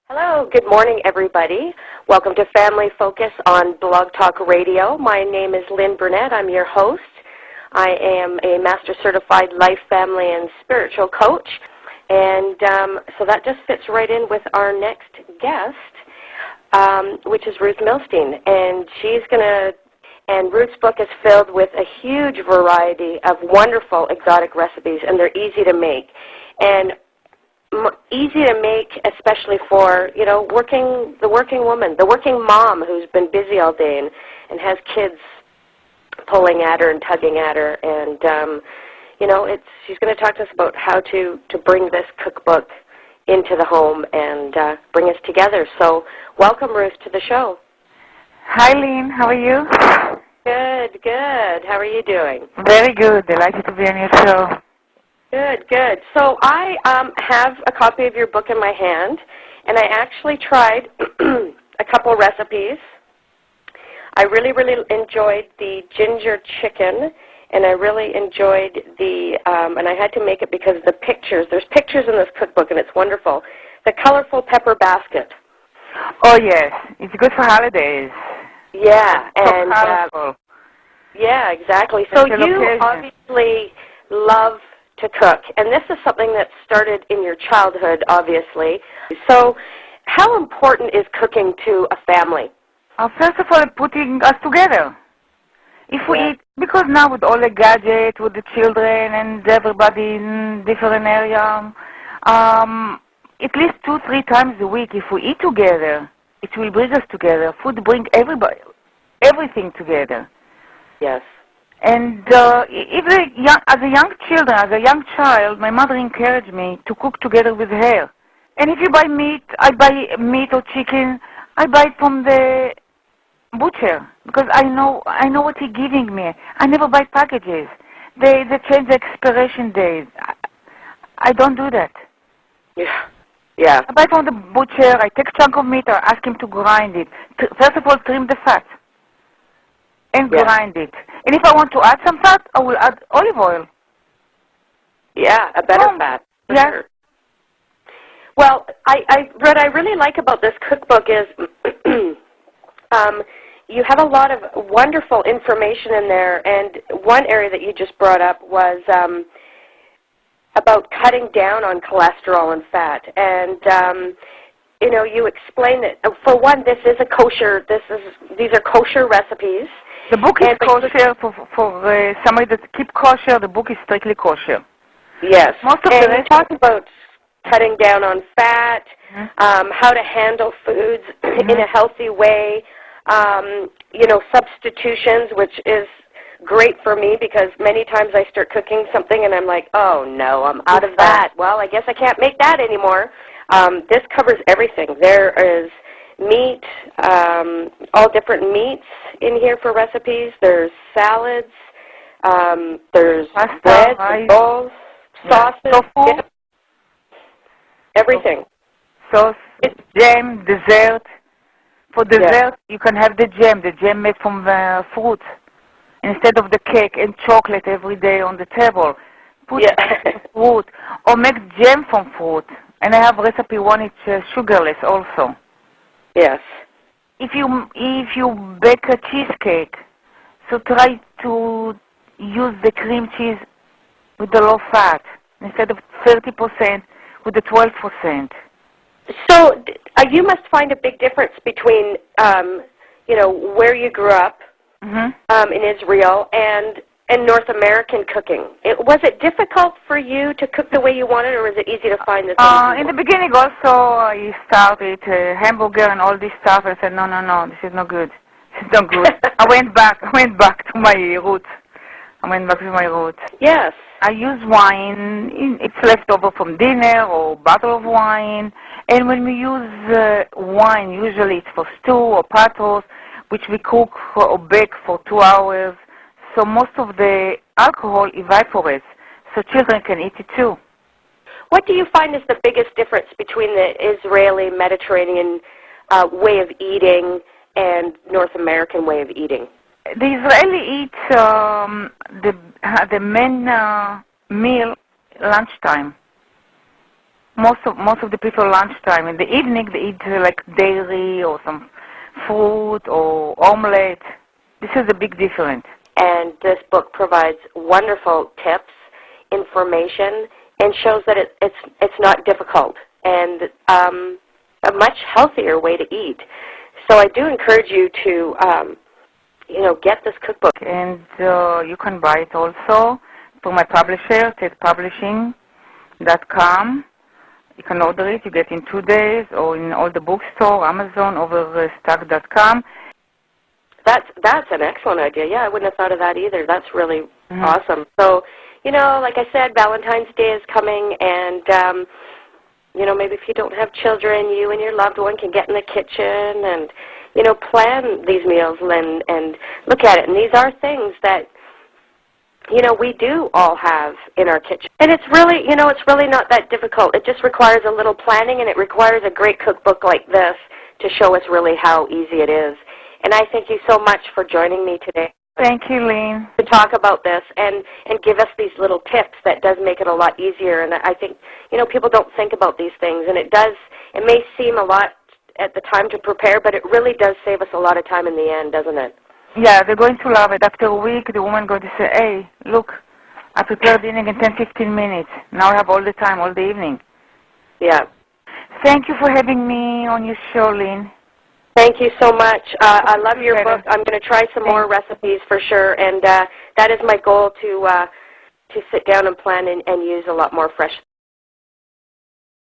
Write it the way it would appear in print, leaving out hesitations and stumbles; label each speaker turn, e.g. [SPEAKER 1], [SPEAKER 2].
[SPEAKER 1] Hello, good morning, everybody. Welcome to Family Focus on Blog Talk Radio. My name is Line Brunet. I'm your host. I am a Master Certified Life, Family, and Spiritual Coach, and so that just fits right in with our next guest, which is Ruth Milstein, and Ruth's book is filled with a huge variety of wonderful exotic recipes, and they're easy to make. And easy to make, especially for, the working woman, the working mom who's been busy all day and has kids pulling at her and tugging at her. And, she's going to talk to us about how to bring this cookbook into the home and bring us together. So welcome, Ruth, to the show.
[SPEAKER 2] Hi, Lynn. How are you?
[SPEAKER 1] Good, good. How are you doing?
[SPEAKER 2] Very good. Delighted to be on your show.
[SPEAKER 1] Good, good. So I have a copy of your book in my hand, and I actually tried a couple recipes. I really, really enjoyed the ginger chicken, and I really enjoyed and I had to make it because of the pictures. There's pictures in this cookbook, and it's wonderful. The colorful pepper basket.
[SPEAKER 2] Oh, yes. It's good for holidays.
[SPEAKER 1] Yeah.
[SPEAKER 2] So colorful.
[SPEAKER 1] Yeah, exactly. So you obviously love to cook, and this is something that started in your childhood, obviously. So how important is cooking to a family?
[SPEAKER 2] First of all, putting us together. If we eat, because now with all the gadgets, with the children and everybody in different areas, at least 2-3 times a week, if we eat together, it will bring us together. Food brings everything together.
[SPEAKER 1] Yes.
[SPEAKER 2] And as a young child, my mother encouraged me to cook together with her. And if you buy meat, I buy meat or chicken, I buy it from the butcher because I know what he's giving me. I never buy packages. They change the expiration days. I don't do that.
[SPEAKER 1] Yeah.
[SPEAKER 2] I buy from the butcher. I take a chunk of meat. I ask him to grind it. First of all, trim the fat and grind it. And if I want to add some fat, I will add olive oil.
[SPEAKER 1] Yeah, a better fat, for sure. Well, what I really like about this cookbook is you have a lot of wonderful information in there, and one area that you just brought up was about cutting down on cholesterol and fat. And you explain that, for one, these are kosher recipes.
[SPEAKER 2] The book is kosher for somebody that keep kosher. The book is strictly kosher.
[SPEAKER 1] Yes. And you talk about cutting down on fat, how to handle foods in a healthy way, substitutions, which is great for me because many times I start cooking something and I'm like, oh, no, I'm out of that. Well, I guess I can't make that anymore. This covers everything. There is meat, all different meats in here for recipes. There's salads, there's bread, bowls, sauces, everything.
[SPEAKER 2] Sauce, jam, dessert. For dessert, you can have the jam made from fruit instead of the cake and chocolate every day on the table. Put fruit or make jam from fruit. And I have recipe one, it's sugarless also.
[SPEAKER 1] Yes.
[SPEAKER 2] If you bake a cheesecake, so try to use the cream cheese with the low fat instead of 30% with the 12%.
[SPEAKER 1] So you must find a big difference between, where you grew up in Israel and North American cooking. Was it difficult for you to cook the way you wanted, or was it easy to find the things?
[SPEAKER 2] In the beginning also, I started hamburger and all this stuff. I said, no, this is not good. This is not good. I went back to my roots.
[SPEAKER 1] Yes.
[SPEAKER 2] I use wine. It's left over from dinner or bottle of wine. And when we use wine, usually it's for stew or patos, which we cook or bake for 2 hours. So most of the alcohol evaporates, so children can eat it too.
[SPEAKER 1] What do you find is the biggest difference between the Israeli Mediterranean way of eating and North American way of eating?
[SPEAKER 2] The Israeli eat the main meal lunchtime. most of the people lunchtime. In the evening, they eat like dairy or some fruit or omelette. This is a big difference.
[SPEAKER 1] And this book provides wonderful tips, information, and shows that it's not difficult and a much healthier way to eat. So I do encourage you to, get this cookbook.
[SPEAKER 2] And you can buy it also through my publisher, tedpublishing.com. You can order it. You get it in 2 days, or in all the bookstore, Amazon, Overstock.com.
[SPEAKER 1] That's an excellent idea. Yeah, I wouldn't have thought of that either. That's really awesome. So, like I said, Valentine's Day is coming, and maybe if you don't have children, you and your loved one can get in the kitchen and plan these meals and look at it. And these are things that we do all have in our kitchen. And it's really not that difficult. It just requires a little planning, and it requires a great cookbook like this to show us really how easy it is. And I thank you so much for joining me today.
[SPEAKER 2] Thank you, Lynn.
[SPEAKER 1] To talk about this and give us these little tips that does make it a lot easier. And I think, people don't think about these things. And it may seem a lot at the time to prepare, but it really does save us a lot of time in the end, doesn't it?
[SPEAKER 2] Yeah, they're going to love it. After a week, the woman going to say, hey, look, I prepared dinner in 10, 15 minutes. Now I have all the time, all the evening.
[SPEAKER 1] Yeah.
[SPEAKER 2] Thank you for having me on your show, Lynn.
[SPEAKER 1] Thank you so much. I love your book. I'm going to try some more recipes for sure, and that is my goal to sit down and plan and use a lot more fresh